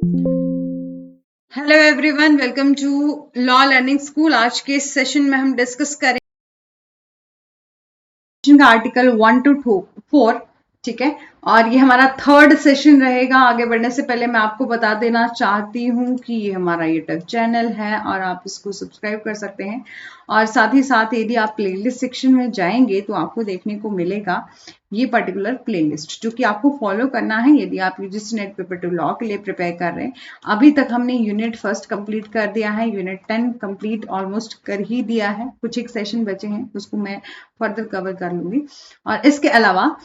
Hello everyone, welcome to law learning school. आज के session में हम डिस्कस करेंगे आर्टिकल 1 to 4, ठीक है। और ये हमारा थर्ड सेशन रहेगा। आगे बढ़ने से पहले मैं आपको बता देना चाहती हूँ कि ये हमारा यूट्यूब चैनल है और आप इसको सब्सक्राइब कर सकते हैं। और साथ ही साथ यदि आप प्लेलिस्ट सेक्शन में जाएंगे तो आपको देखने को मिलेगा ये पर्टिकुलर प्लेलिस्ट जो कि आपको फॉलो करना है यदि आप यूजीसी नेट पेपर 2 लॉ के लिए प्रिपेयर कर रहे हैं। अभी तक हमने यूनिट फर्स्ट कंप्लीट कर दिया है, यूनिट 10 कंप्लीट ऑलमोस्ट कर ही दिया है। कुछ एक सेशन बचे हैं, उसको मैं फर्दर कवर कर लूंगी। और इसके अलावा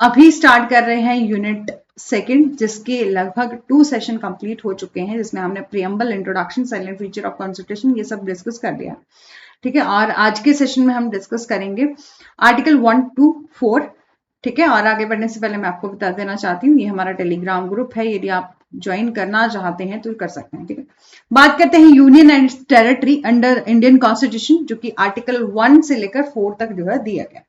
अभी स्टार्ट कर रहे हैं यूनिट सेकंड, जिसके लगभग 2 सेशन कंप्लीट हो चुके हैं, जिसमें हमने preamble, introduction, silent feature of constitution ये सब डिस्कस कर दिया, ठीक है। और आज के सेशन में हम डिस्कस करेंगे आर्टिकल 1 to 4, ठीक है। और आगे बढ़ने से पहले मैं आपको बता देना चाहती हूँ ये हमारा टेलीग्राम ग्रुप है, यदि आप ज्वाइन करना चाहते हैं तो कर सकते हैं, ठीक है। बात करते हैं union and territory under Indian constitution, जो कि आर्टिकल 1 से लेकर 4 तक जो है दिया गया।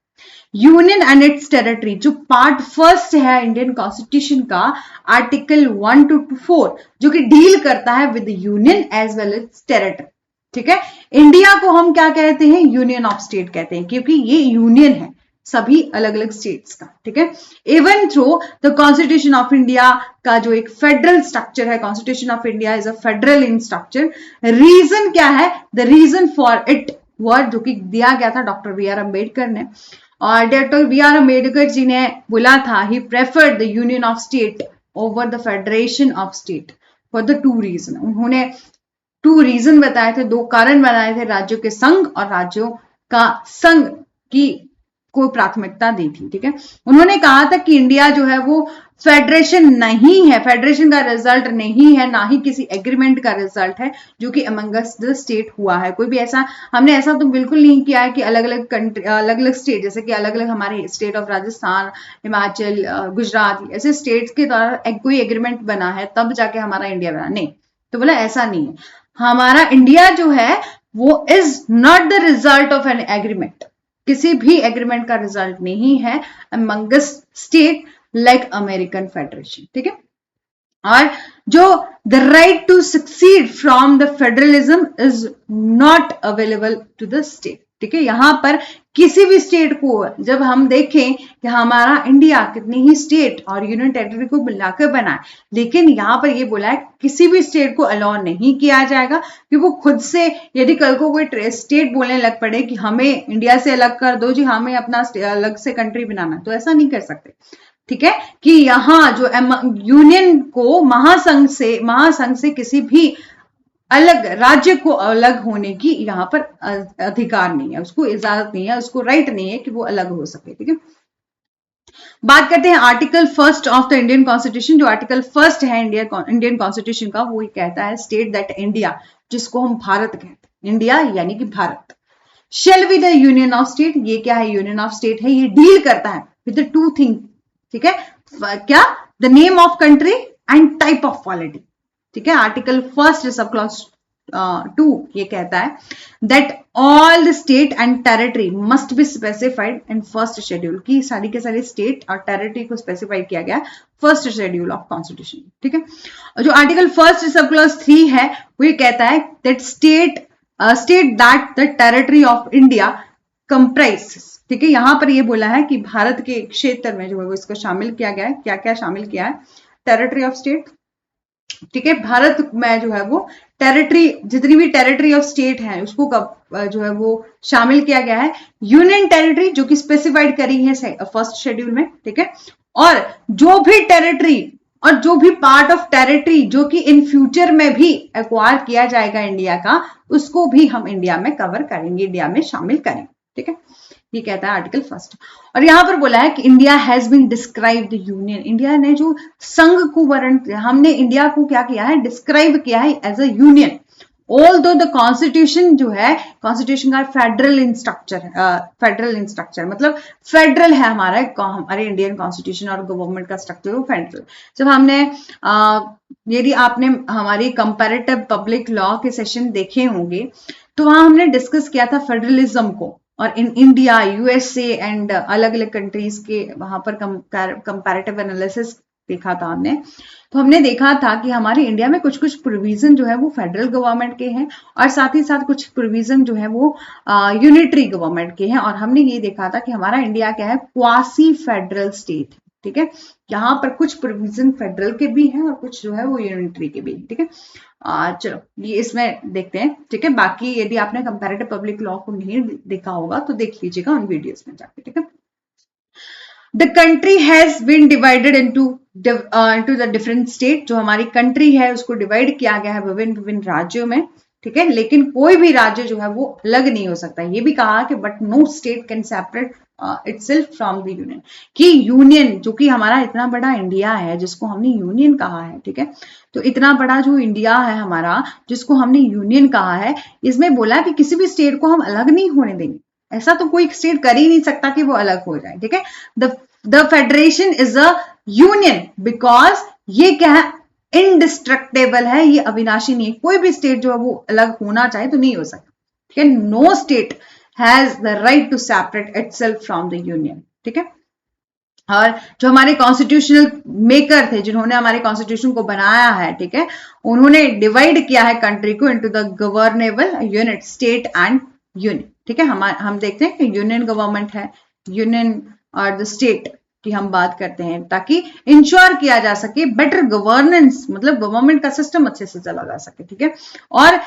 यूनियन एंड इट्स टेरिटरी जो पार्ट फर्स्ट है इंडियन कॉन्स्टिट्यूशन का, आर्टिकल 1 to 4, जो कि डील करता है with union as well as territory, ठीक है। इंडिया को हम क्या कहते हैं? यूनियन ऑफ स्टेट कहते हैं, क्योंकि ये यूनियन है सभी अलग अलग स्टेट्स का, ठीक है। Even through the constitution of India का जो एक फेडरल स्ट्रक्चर है, constitution of India is a federal in structure. Reason क्या है? The reason for it word जो कि दिया गया था डॉक्टर बी आर अम्बेडकर ने, और doctor B R Ambedkar ji ने बोला था ही preferred the union of state over the federation of state for the 2 reason. उन्होंने 2 रीजन बताए थे, 2 कारण बताए थे, राज्यों के संघ और राज्यों का संघ की को प्राथमिकता दी थी, ठीक है। उन्होंने कहा था कि इंडिया जो है वो फेडरेशन नहीं है, फेडरेशन का रिजल्ट नहीं है, ना ही किसी एग्रीमेंट का रिजल्ट है जो कि अमंगस द स्टेट हुआ है। कोई भी ऐसा हमने ऐसा तो बिल्कुल नहीं किया है कि अलग अलग कंट्री, अलग अलग स्टेट, जैसे कि अलग अलग हमारे स्टेट ऑफ राजस्थान, हिमाचल, गुजरात, ऐसे स्टेट्स के द्वारा कोई एग्रीमेंट बना है तब जाके हमारा इंडिया बना, नहीं। तो बोला ऐसा नहीं है, हमारा इंडिया जो है वो is not the result of an agreement, किसी भी एग्रीमेंट का रिजल्ट नहीं है amongst state like American federation, ठीक है। और जो the right to secede from the federalism is not available to the state, ठीक है। यहां पर किसी भी स्टेट को जब हम देखें कि हमारा इंडिया कितनी ही स्टेट और यूनियन टेरिटरी को मिलाकर बना है, लेकिन यहां पर ये बोला है किसी भी स्टेट को अलाउ नहीं किया जाएगा कि वो खुद से, यदि कल को कोई स्टेट बोलने लग पड़े कि हमें इंडिया से अलग कर दो जी, हमें अपना अलग से कंट्री बनाना, तो ऐसा नहीं कर सकते, ठीक है। कि यहां जो यूनियन को महासंघ से किसी भी अलग राज्य को अलग होने की यहां पर अधिकार नहीं है, उसको इजाजत नहीं है, उसको राइट नहीं है कि वो अलग हो सके, ठीक है। बात करते हैं article first of the Indian constitution. जो आर्टिकल फर्स्ट है इंडियन कॉन्स्टिट्यूशन का, वो कहता है स्टेट दैट इंडिया, जिसको हम भारत कहते हैं, इंडिया यानी कि Bharat, shall be the union of state. ये क्या है? यूनियन ऑफ स्टेट है, ये डील करता है विद द 2 थिंग, ठीक है। क्या? The name of country and type of polity, ठीक है। आर्टिकल फर्स्ट सब क्लॉज 2 ये कहता है that all the state and territory must be specified in first schedule, की सारी के सारी स्टेट और टेरिटरी को स्पेसिफाइड किया गया फर्स्ट शेड्यूल ऑफ कॉन्स्टिट्यूशन, ठीक है। जो आर्टिकल फर्स्ट सब क्लॉज 3 है वो ये कहता है that state that the territory of India comprises, ठीक है। यहां पर ये बोला है कि भारत के क्षेत्र में जो है वो इसको शामिल किया गया है। क्या क्या शामिल किया है? टेरिटरी ऑफ स्टेट, ठीक है। भारत में जो है वो टेरिटरी, जितनी भी टेरिटरी ऑफ स्टेट है उसको जो है वो शामिल किया गया है। यूनियन टेरिटरी जो कि स्पेसिफाइड करी है फर्स्ट शेड्यूल में, ठीक है। और जो भी टेरिटरी और जो भी पार्ट ऑफ टेरिटरी जो कि इन फ्यूचर में भी एक्वायर किया जाएगा इंडिया का, उसको भी हम इंडिया में कवर करेंगे, इंडिया में शामिल करेंगे, ठीक है। ये कहता है आर्टिकल फर्स्ट। और यहां पर बोला है कि India has been describe the union, India ने जो संघ को वर्ण, हमने इंडिया को क्या किया है? डिस्क्राइब किया है एज अ यूनियन। ऑल दो द कॉन्स्टिट्यूशन जो है, कॉन्स्टिट्यूशन का फेडरल इन स्ट्रक्चर मतलब फेडरल है हमारे इंडियन कॉन्स्टिट्यूशन और गवर्नमेंट का स्ट्रक्चर वो फेडरल। जब हमने यदि आपने हमारी कंपैरेटिव पब्लिक लॉ के सेशन देखे होंगे तो वहां हमने डिस्कस किया था फेडरलिज्म को, और इन इंडिया, यूएसए एंड अलग अलग कंट्रीज के वहां पर कंपैरेटिव एनालिसिस देखा था हमने, तो हमने देखा था कि हमारे इंडिया में कुछ कुछ प्रोविजन जो है वो फेडरल गवर्नमेंट के हैं और साथ ही साथ कुछ प्रोविजन जो है वो यूनिटरी गवर्नमेंट के हैं। और हमने ये देखा था कि हमारा इंडिया क्या है, क्वासी फेडरल स्टेट, ठीक है। यहाँ पर कुछ प्रोविजन फेडरल के भी हैं और कुछ जो है वो यूनिटरी के भी, ठीक है। चलो ये इसमें देखते हैं, ठीक है। बाकी यदि आपने कंपैरेटिव पब्लिक लॉ को नहीं देखा होगा तो देख लीजिएगा उन वीडियोस में जाके, ठीक है। The country has been divided into the different state. जो हमारी कंट्री है उसको डिवाइड किया गया है विभिन्न विभिन्न राज्यों में, ठीक है। लेकिन कोई भी राज्य जो है वो अलग नहीं हो सकता। ये भी कहा कि but no state can separate itself from the union, कि यूनियन जो कि हमारा इतना बड़ा इंडिया है जिसको हमने यूनियन कहा है, ठीक है। तो इतना बड़ा जो इंडिया है हमारा जिसको हमने यूनियन कहा है, इसमें बोला कि किसी भी स्टेट को हम अलग नहीं होने देंगे। ऐसा तो कोई स्टेट कर ही नहीं सकता कि वो अलग हो जाए, ठीक है। The federation is a union because ये क्या है, इनडिस्ट्रक्टेबल है, ये अविनाशी नहीं है। कोई भी स्टेट जो है वो अलग होना चाहे तो नहीं हो सकता, ठीक है। No state has the right to separate itself from the union, ठीक है। और जो हमारे कॉन्स्टिट्यूशनल मेकर थे, जिन्होंने हमारे कॉन्स्टिट्यूशन को बनाया है, ठीक है, उन्होंने डिवाइड किया है कंट्री को into the governable unit, state and union, ठीक है। हम देखते हैं कि यूनियन गवर्नमेंट है, यूनियन और द स्टेट की हम बात करते हैं, ताकि इंश्योर किया जा सके बेटर गवर्नेंस, मतलब गवर्नमेंट का सिस्टम अच्छे से चला जा सके, ठीक है। और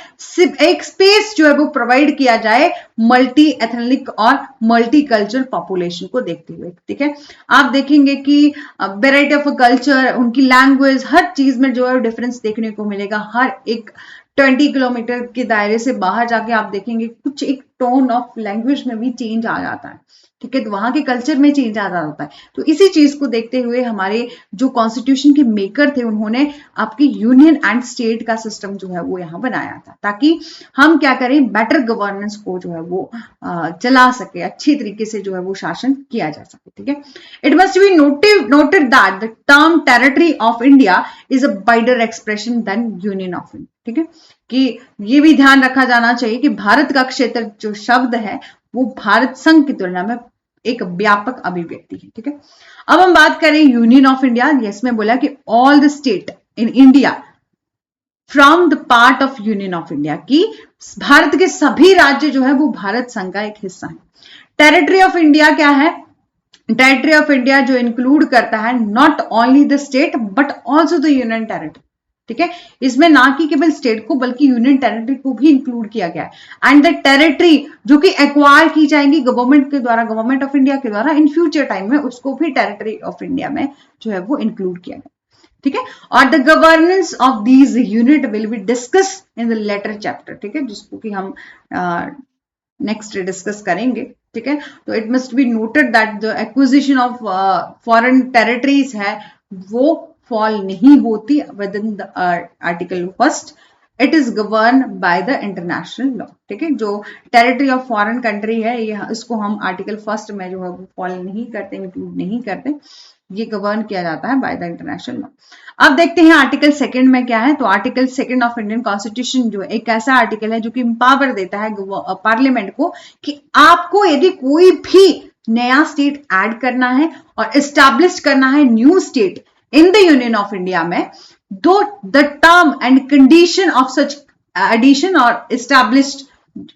एक स्पेस जो है वो प्रोवाइड किया जाए मल्टी एथनिक और मल्टी कल्चरल पॉपुलेशन को देखते हुए, ठीक है। आप देखेंगे कि वेराइटी ऑफ कल्चर, उनकी लैंग्वेज, हर चीज में जो है डिफरेंस देखने को मिलेगा। हर एक 20 किलोमीटर के दायरे से बाहर जाके आप देखेंगे कुछ एक टोन ऑफ लैंग्वेज में भी चेंज आ जाता है, ठीक है। तो वहां के कल्चर में चेंज आ जाता है। तो इसी चीज को देखते हुए हमारे जो कॉन्स्टिट्यूशन के मेकर थे उन्होंने आपकी यूनियन एंड स्टेट का सिस्टम जो है वो यहाँ बनाया था, ताकि हम क्या करें, बेटर गवर्नेंस को जो है वो चला सके, अच्छी तरीके से जो है वो शासन किया जा सके, ठीक है। It must be noted that the term territory of India is a wider expression than union of India, ठीक है। कि ये भी ध्यान रखा जाना चाहिए कि भारत का क्षेत्र जो शब्द है वो भारत संघ की तुलना में एक व्यापक अभिव्यक्ति है, ठीक है। अब हम बात करें यूनियन ऑफ इंडिया, इसमें बोला कि all the state in India from the part of union of India, की भारत के सभी राज्य जो है वो भारत संघ का एक हिस्सा है। टेरिटरी ऑफ इंडिया क्या है, टेरिटरी ऑफ इंडिया जो इंक्लूड करता है not only the state but also the union territory, ठीक है। इसमें ना कि केवल स्टेट को बल्कि यूनियन टेरिटरी को भी इंक्लूड किया गया है। एंड द टेरिटरी जो कि एक्वायर की जाएंगी गवर्नमेंट के द्वारा, गवर्नमेंट ऑफ इंडिया के द्वारा इन फ्यूचर टाइम में, उसको भी टेरिटरी ऑफ इंडिया में जो है वो इंक्लूड किया गया, ठीक है। और the governance of these unit will be discuss in the later chapter, ठीक है, जिसको कि हम नेक्स्ट डिस्कस करेंगे, ठीक है। तो it must be noted that the acquisition of foreign territories है वो फॉल नहीं होती with in the article first, it is govern by the international law, ठीक है। जो टेरिटरी ऑफ फॉरेन कंट्री है ये, इसको हम आर्टिकल फर्स्ट में जो है वो फॉल नहीं करते, इंक्लूड नहीं करते, ये गवर्न किया जाता है बाय द इंटरनेशनल लॉ। अब देखते हैं आर्टिकल सेकंड में क्या है। तो article second of Indian constitution जो एक ऐसा आर्टिकल है जो कि पावर देता है पार्लियामेंट को कि आपको यदि कोई भी नया स्टेट ऐड करना है और एस्टैब्लिश करना है new state in the union of India में, दो the term and condition of such addition और एस्टैब्लिश्ड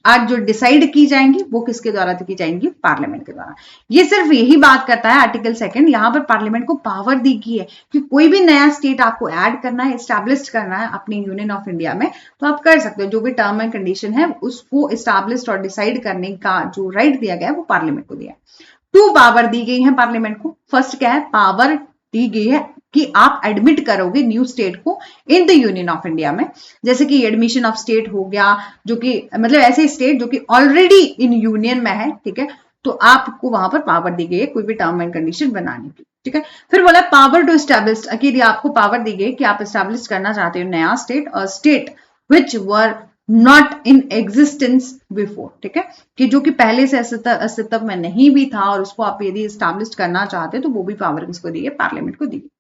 आज जो डिसाइड की जाएंगी वो किसके द्वारा की जाएंगी, पार्लियामेंट के द्वारा। ये सिर्फ यही बात करता है आर्टिकल सेकंड, यहां पर पार्लियामेंट को पावर दी गई है कि कोई भी नया स्टेट आपको ऐड करना है, एस्टैब्लिश करना है अपनी यूनियन ऑफ इंडिया में, तो आप कर सकते हो। जो भी टर्म एंड कंडीशन है उसको एस्टैब्लिश और डिसाइड करने का जो राइट दिया गया है वो पार्लियामेंट को दिया है। 2 पावर दी गई है पार्लियामेंट को। फर्स्ट क्या है, पावर दी गई है कि आप एडमिट करोगे न्यू स्टेट को इन द यूनियन ऑफ इंडिया में, जैसे कि एडमिशन ऑफ स्टेट हो गया, जो कि मतलब ऐसे स्टेट जो कि ऑलरेडी इन यूनियन में है, ठीक है। तो आपको वहां पर पावर दी गई है कोई भी टर्म एंड कंडीशन बनाने की, ठीक है। फिर बोला पावर टू एस्टैब्लिश, यदि आपको पावर दी गई कि आप एस्टैब्लिश करना चाहते हो नया स्टेट और state which were not in existence before, ठीक है, कि जो कि पहले से अस्तित्व में नहीं भी था और उसको आप यदि एस्टैब्लिश करना चाहते तो वो भी पावर किसको दी है, पार्लियामेंट को दी है।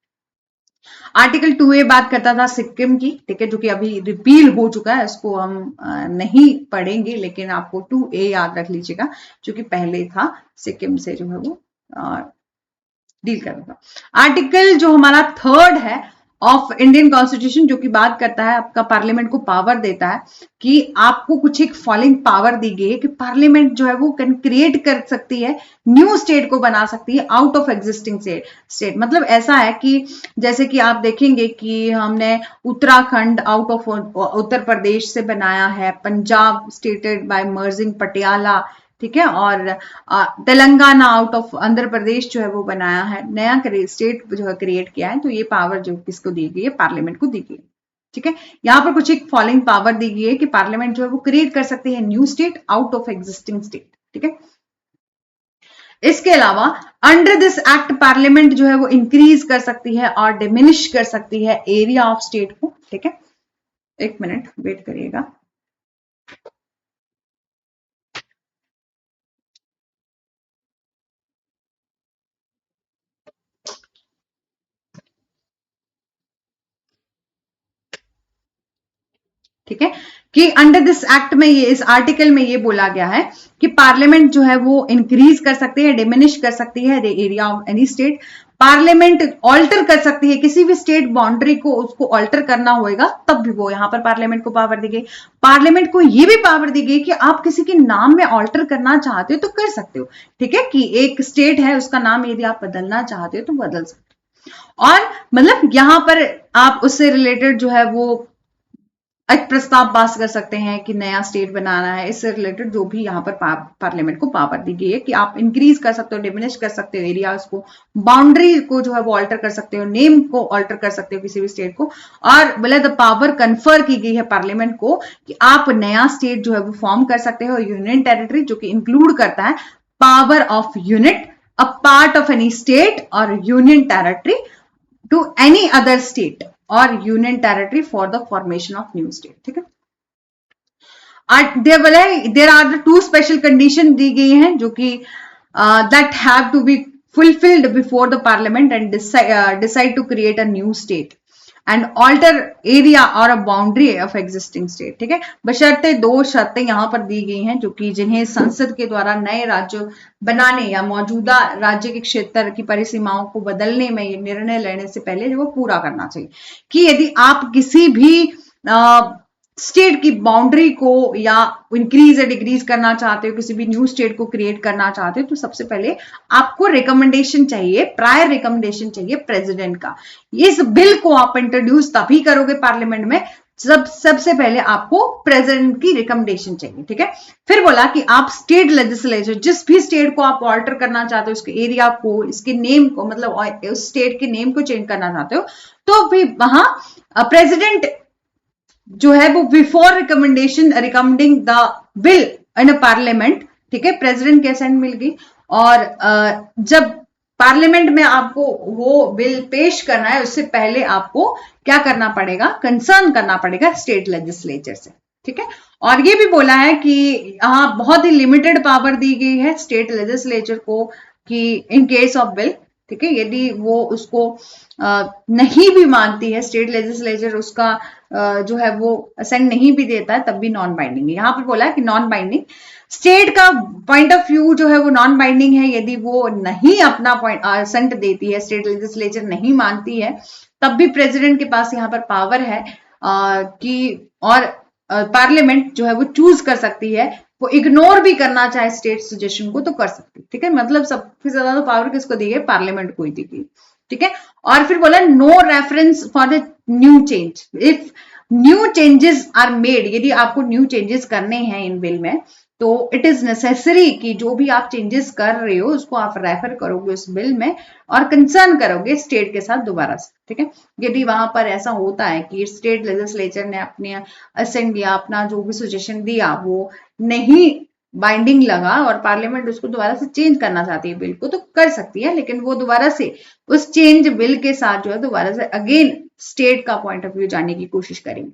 आर्टिकल 2A बात करता था सिक्किम की, ठीक है, जो कि अभी रिपील हो चुका है, इसको हम नहीं पढ़ेंगे, लेकिन आपको 2A याद रख लीजिएगा जो कि पहले था सिक्किम से जो है वो डील करेगा। आर्टिकल जो हमारा थर्ड है ऑफ इंडियन कॉन्स्टिट्यूशन, जो कि बात करता है आपका पार्लियामेंट को पावर देता है कि आपको कुछ एक फॉलोइंग पावर दी गई है कि पार्लियामेंट जो है वो कैन क्रिएट कर सकती है, न्यू स्टेट को बना सकती है आउट ऑफ एग्जिस्टिंग स्टेट। मतलब ऐसा है कि जैसे कि आप देखेंगे कि हमने उत्तराखंड आउट ऑफ उत्तर प्रदेश से बनाया है, Punjab stated by merging Patiala, ठीक है, और तेलंगाना आउट ऑफ आंध्र प्रदेश जो है वो बनाया है, नया स्टेट जो है क्रिएट किया है। तो ये पावर जो किसको दी गई है, पार्लियामेंट को दी गई है, ठीक है। यहाँ पर कुछ एक फॉलोइंग पावर दी गई है कि पार्लियामेंट जो है वो क्रिएट कर सकती है new state out of existing state, ठीक है। इसके अलावा अंडर दिस एक्ट पार्लियामेंट जो है वो इंक्रीज कर सकती है और डिमिनिश कर सकती है एरिया ऑफ स्टेट को, ठीक है। एक मिनट वेट करिएगा। ठीक है, कि अंडर दिस एक्ट में ये इस आर्टिकल में ये बोला गया है कि पार्लियामेंट जो है वो इंक्रीज कर सकती है, डिमिनिश कर सकती है the area of any state. Parliament alter कर सकती है किसी भी स्टेट बाउंड्री को, उसको ऑल्टर करना होगा तब भी वो, यहां पर पार्लियामेंट को पावर दी गई। पार्लियामेंट को ये भी पावर दी गई कि आप किसी के नाम में ऑल्टर करना चाहते हो तो कर सकते हो, ठीक है, कि एक स्टेट है उसका नाम यदि आप बदलना चाहते हो तो बदल सकते हो। और मतलब यहां पर आप उससे रिलेटेड जो है वो एक प्रस्ताव पास कर सकते हैं कि नया स्टेट बनाना है, इससे रिलेटेड जो भी यहाँ पर पार्लियामेंट को पावर दी गई है कि आप इंक्रीज कर सकते हो, डिमिनिश कर सकते हो एरियाज को, बाउंड्री को जो है वो ऑल्टर कर सकते हो, नेम को ऑल्टर कर सकते हो किसी भी स्टेट को। और बोले द पावर कन्फर की गई है पार्लियामेंट को कि आप नया स्टेट जो है वो फॉर्म कर सकते हो, यूनियन टेरिटरी, जो कि इंक्लूड करता है power of unit, a part of any state और union territory to any other state और union territory for the formation of new state, ठीक है। There are the two special condition दी गई हैं जो कि that have to be fulfilled before the parliament and decide to create a new state and alter area or a boundary of existing state, ठीक है। बशर्ते दो शर्तें यहाँ पर दी गई हैं जो कि जिन्हें संसद के द्वारा नए राज्य बनाने या मौजूदा राज्य के क्षेत्र की परिसीमाओं को बदलने में ये निर्णय लेने से पहले जो वो पूरा करना चाहिए कि यदि आप किसी भी स्टेट की बाउंड्री को या इंक्रीज या डिक्रीज करना चाहते हो, किसी भी न्यू स्टेट को क्रिएट करना चाहते हो, तो सबसे पहले आपको रिकमेंडेशन चाहिए, प्रायर रिकमेंडेशन चाहिए प्रेसिडेंट का। इस बिल को आप इंट्रोड्यूस तभी करोगे पार्लियामेंट में सबसे पहले आपको प्रेसिडेंट की रिकमेंडेशन चाहिए, ठीक है। फिर बोला कि आप स्टेट लेजिस्लेचर, जिस भी स्टेट को आप ऑल्टर करना चाहते हो, उसके एरिया को, इसके नेम को, मतलब उस स्टेट के नेम को चेंज करना चाहते हो, तो भी वहां प्रेसिडेंट जो है वो before recommending the bill in a parliament, ठीक है, प्रेसिडेंट की असेंट मिल गई। और जब पार्लियामेंट में आपको वो बिल पेश करना है उससे पहले आपको क्या करना पड़ेगा, कंसर्न करना पड़ेगा स्टेट लेजिस्लेचर से, ठीक है। और ये भी बोला है कि यहाँ बहुत ही लिमिटेड पावर दी गई है स्टेट लेजिस्लेचर को कि इन केस ऑफ बिल, ठीक है, यदि वो उसको नहीं भी मानती है स्टेट लेजिस्लेचर, उसका जो है वो असेंट नहीं भी देता है, तब भी नॉन बाइंडिंग है। यहाँ पर बोला है कि नॉन बाइंडिंग स्टेट का पॉइंट ऑफ व्यू जो है वो नॉन बाइंडिंग है, यदि वो नहीं अपना पॉइंट असेंट देती है, स्टेट लेजिस्लेचर नहीं मानती है, तब भी प्रेसिडेंट के पास यहाँ पर पावर है कि और पार्लियामेंट जो है वो चूज कर सकती है, वो इग्नोर भी करना चाहे स्टेट सजेशन को तो कर सकती है, ठीक है। मतलब सबसे ज्यादा तो पावर किसको दी है, पार्लियामेंट को ही दी गई, ठीक है। और फिर बोला no reference for the new change, if new changes are made, यदि आपको न्यू चेंजेस करने हैं इन बिल में तो इट इज नेसेसरी कि जो भी आप चेंजेस कर रहे हो उसको आप रेफर करोगे उस बिल में और कंसर्न करोगे स्टेट के साथ दोबारा से, ठीक है। यदि वहां पर ऐसा होता है कि स्टेट लेजिस्लेचर ने अपने असेंट दिया, अपना जो भी सजेशन दिया वो नहीं बाइंडिंग लगा और पार्लियामेंट उसको दोबारा से चेंज करना चाहती है बिल को, तो कर सकती है, लेकिन वो दोबारा से उस चेंज बिल के साथ जो है दोबारा से अगेन स्टेट का पॉइंट ऑफ व्यू जानने की कोशिश करेंगे,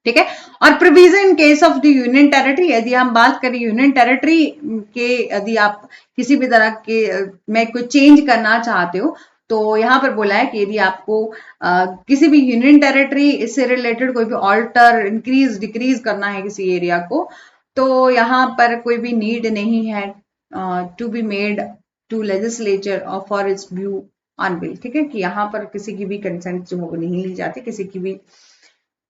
ठीक है। और provision in case of the union territory, यदि हम बात करें यूनियन टेरिटरी के, यदि आप किसी भी तरह के में कोई चेंज करना चाहते हो तो यहाँ पर बोला है कि यदि आपको किसी भी यूनियन टेरिटरी इससे रिलेटेड कोई भी ऑल्टर, इंक्रीज, डिक्रीज करना है किसी एरिया को, तो यहाँ पर कोई भी नीड नहीं है to be made to legislature और for its view on bill, ठीक है, कि यहाँ पर किसी की भी कंसेंट जो है वो नहीं ली जाती, किसी की भी,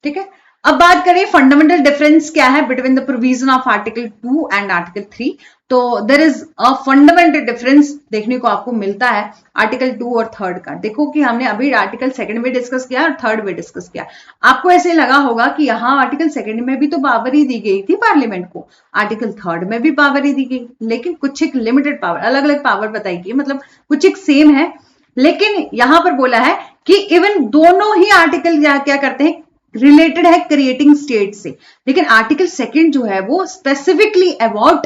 ठीक है। अब बात करें फंडामेंटल डिफरेंस क्या है between the provision of article 2 and article 3, तो there is a fundamental difference देखने को आपको मिलता है आर्टिकल 2 और 3 का। देखो कि हमने अभी आर्टिकल 2 में डिस्कस किया और 3 में डिस्कस किया, आपको ऐसे लगा होगा कि यहाँ आर्टिकल 2 में भी तो पावर ही दी गई थी पार्लियामेंट को, आर्टिकल 3 में भी पावर ही दी गई, लेकिन कुछ एक लिमिटेड पावर, अलग अलग पावर बताई गई, मतलब कुछ एक सेम है, लेकिन यहां पर बोला है कि इवन दोनों ही आर्टिकल क्या करते हैं, रिलेटेड है क्रिएटिंग स्टेट से, लेकिन आर्टिकल 2 जो है वो स्पेसिफिकली अबाउट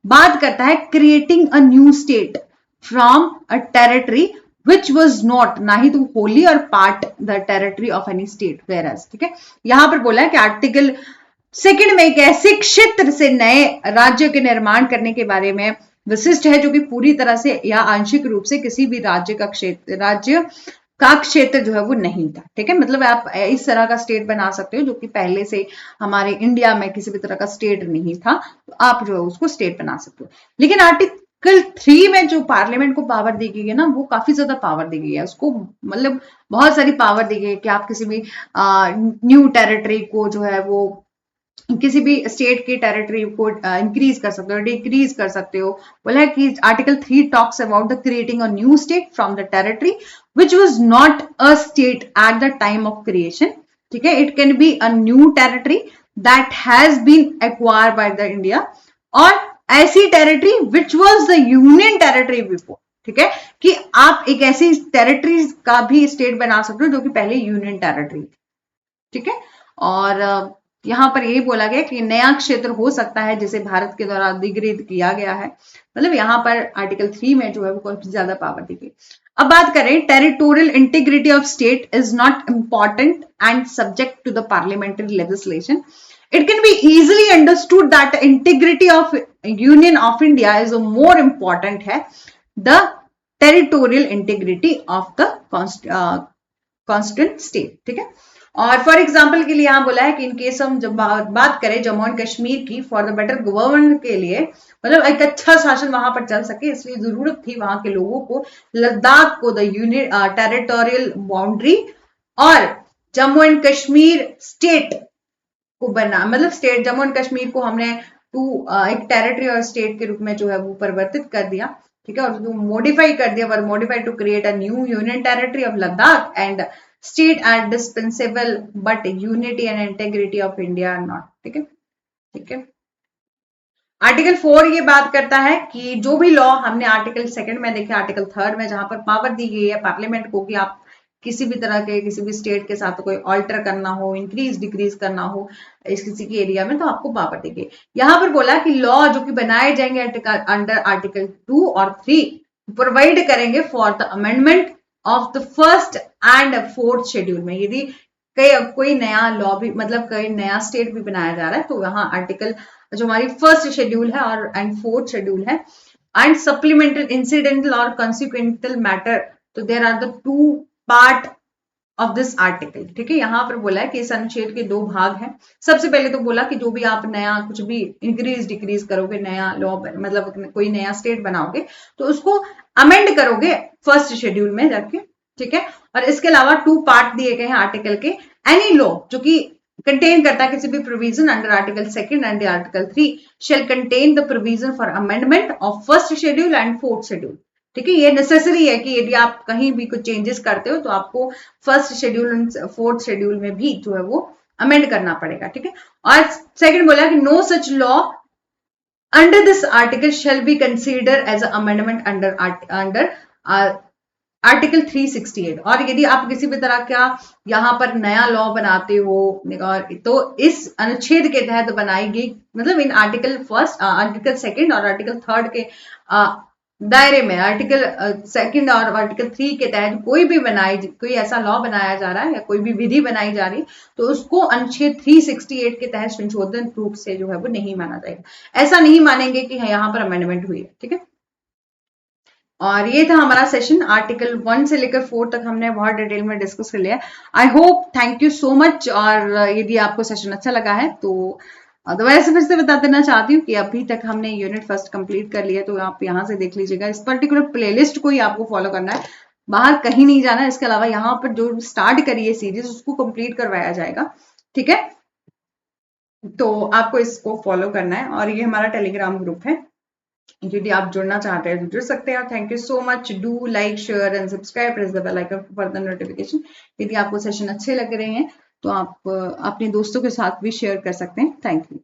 बात करता है creating a new state from a territory which was not, ना ही तो होली और part the territory of any state whereas, ठीक है। यहां पर बोला है कि आर्टिकल 2 में एक ऐसे क्षेत्र से नए राज्य के निर्माण करने के बारे में विशिष्ट है जो कि पूरी तरह से या आंशिक रूप से किसी भी राज्य का क्षेत्र जो है वो नहीं था, ठीक है। मतलब आप इस तरह का स्टेट बना सकते हो जो कि पहले से हमारे इंडिया में किसी भी तरह का स्टेट नहीं था, तो आप जो है उसको स्टेट बना सकते हो। लेकिन आर्टिकल 3 में जो पार्लियामेंट को पावर दी गई है ना, वो काफी ज्यादा पावर दी गई है उसको, मतलब बहुत सारी पावर दी गई है कि आप किसी भी न्यू टेरिटरी को जो है वो किसी भी स्टेट की टेरिटरी को इंक्रीज कर सकते हो, डिक्रीज कर सकते हो। बोला है कि article 3 talks about the creating a new state from the territory which was not a state at the time of creation, ठीक है। It can be a new territory that has been acquired by the India, और ऐसी territory which was the union territory before, ठीक है, कि आप एक ऐसी टेरिटरी का भी स्टेट बना सकते हो जो कि पहले यूनियन टेरिटरी, ठीक है। और यहां पर यही बोला गया कि नया क्षेत्र हो सकता है जिसे भारत के द्वारा अधिकृत किया गया है, मतलब यहां पर आर्टिकल 3 में जो है वो काफी ज्यादा पावर दी गई। अब बात करें territorial integrity of state is not important and subject to the parliamentary legislation, it can be easily understood that the integrity of union of India is a more important है the territorial integrity of the constituent state, ठीक है। और for example के लिए यहां बोला है कि इन केस हम जब बात करें जम्मू एंड कश्मीर की, फॉर द बेटर गवर्नमेंट के लिए, मतलब एक अच्छा शासन वहां पर चल सके, इसलिए जरूरत थी वहां के लोगों को लद्दाख को द यूनिट टेरिटोरियल बाउंड्री और जम्मू एंड कश्मीर स्टेट को बना, मतलब स्टेट जम्मू एंड कश्मीर को हमने एक टेरिटरी और स्टेट के रूप में जो है वो परिवर्तित कर दिया, ठीक है, और उसको मॉडिफाई कर दिया, were modify to create a new union territory of Ladakh and state at dispensable but unity and integrity of India are not, ठीक है, ठीक है। आर्टिकल 4 ये बात करता है कि जो भी लॉ हमने आर्टिकल 2 में देखे, आर्टिकल 3 में जहां पर पावर दी गई है पार्लियामेंट को कि आप किसी भी तरह के किसी भी स्टेट के साथ कोई ऑल्टर करना हो, इंक्रीज डिक्रीज करना हो इस किसी के एरिया में, तो आपको पावर दी गई। यहां पर बोला कि लॉ जो कि बनाए जाएंगे अंडर आर्टिकल 2 और 3 प्रोवाइड करेंगे for the amendment of the first and 4th schedule में। यदि कोई नया लॉ भी, मतलब कोई नया स्टेट भी बनाया जा रहा है, तो वहां आर्टिकल जो हमारी फर्स्ट शेड्यूल है और एंड 4th शेड्यूल है एंड सप्लीमेंटल इंसिडेंटल और कॉन्सिक्वेंटल मैटर, तो there are the 2 part of this article, ठीक है। यहां पर बोला है कि इस अनुच्छेद के 2 भाग हैं। सबसे पहले तो बोला कि जो भी आप नया कुछ भी इंक्रीज डिक्रीज करोगे, नया लॉ मतलब कोई नया स्टेट बनाओगे, तो उसको अमेंड करोगे फर्स्ट शेड्यूल में जाके, ठीक है। और इसके अलावा 2 पार्ट दिए गए हैं आर्टिकल के, एनी लॉ जो कि कंटेन करता है किसी भी provision under article 2 and article 3 shall contain the provision for amendment of first schedule and 4th schedule, ठीक है। ये नेसेसरी है कि यदि आप कहीं भी कुछ चेंजेस करते हो तो आपको first schedule and 4th schedule में भी जो है वो अमेंड करना पड़ेगा, ठीक है। और सेकंड बोला कि no such law under this article shall be consider as amendment under article 368, और यदि आप किसी भी तरह का यहाँ पर नया लॉ बनाते हो और तो इस अनुच्छेद के तहत बनाई गई, मतलब इन आर्टिकल 1, आर्टिकल 2 और आर्टिकल 3 के दायरे में, आर्टिकल 2 और आर्टिकल 3 के तहत कोई ऐसा लॉ बनाया जा रहा है या कोई भी विधि बनाई जा रही है, तो उसको अनुच्छेद 368 के तहत संशोधन रूप से जो है वो नहीं माना जाएगा। ऐसा नहीं मानेंगे कि यहाँ पर अमेंडमेंट हुई है, ठीक है। और ये था हमारा सेशन, आर्टिकल 1 से लेकर 4 तक हमने बहुत डिटेल में डिस्कस कर लिया। I hope, thank you so much. और यदि आपको सेशन अच्छा लगा है तो अदरवाइज फिर से बता देना चाहती हूँ कि अभी तक हमने यूनिट फर्स्ट कंप्लीट कर लिया, तो आप यहाँ से देख लीजिएगा। इस पर्टिकुलर प्लेलिस्ट को ही आपको फॉलो करना है, बाहर कहीं नहीं जाना है। इसके अलावा यहाँ पर जो स्टार्ट करी है सीरीज उसको कंप्लीट करवाया जाएगा, ठीक है। तो आपको इसको फॉलो करना है, और ये हमारा टेलीग्राम ग्रुप है, यदि आप जुड़ना चाहते हैं तो जुड़ सकते हैं। Thank you so much. Do like, share and subscribe, press the bell icon for further notification. यदि आपको सेशन अच्छे लग रहे हैं तो आप अपने दोस्तों के साथ भी शेयर कर सकते हैं। Thank you.